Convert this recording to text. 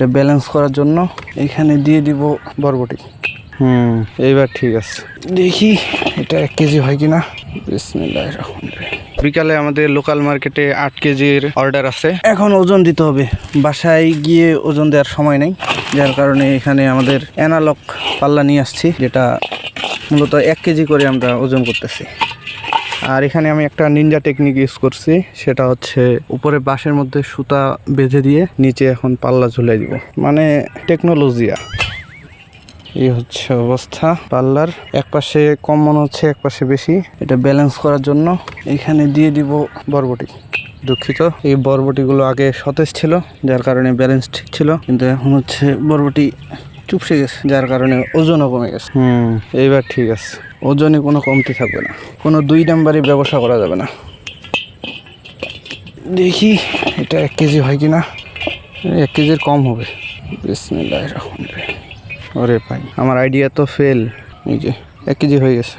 এটা ব্যালেন্স করার জন্য এখানে দিয়ে দিব বরবটি। এইবার ঠিক আছে, দেখি এটা 1 কেজি হয় কিনা। বিসমিল্লাহির রহমানির রহিম। বিকালে আমাদের লোকাল মার্কেটে 8 কেজির অর্ডার আছে। এখন ওজন দিতে হবে, বাসায় গিয়ে ওজন দেওয়ার সময় নেই, যার কারণে এখানে আমাদের অ্যানালগ পাল্লা নিয়ে আসছি, যেটা মূলত 1 কেজি করে আমরা ওজন করতেছি। আর এখানে আমি একটা নিনজা টেকনিক ইউজ করছি, সেটা হচ্ছে উপরে বাঁশের মধ্যে সুতা বেঁধে দিয়ে নিচে এখন পাল্লা ঝুলাই দিব, মানে টেকনোলজিয়া। এই হচ্ছে অবস্থা পাল্লার, এক পাশে কম মনে হচ্ছে, এক পাশে বেশি। এটা ব্যালেন্স করার জন্য এখানে দিয়ে দিব বরবটি। দুঃখিত, এই বরবটিগুলো আগে সতেজ ছিল, যার কারণে ব্যালেন্স ঠিক ছিল, কিন্তু এখন হচ্ছে বরবটি চুপসে গেছে, যার কারণে ওজনও কমে গেছে। এইবার ঠিক আছে, ওজনে কোনো কমতি থাকবে না, কোনো 2 নাম্বারই ব্যবসা করা যাবে না। দেখি এটা 1 কেজি হয় কিনা। 1 কেজির কম হবে। বিসমিল্লাহির রহমানির রহিম। ওরে ভাই, আমার আইডিয়া তো ফেল। এই যে 1 কেজি হয়ে গেছে।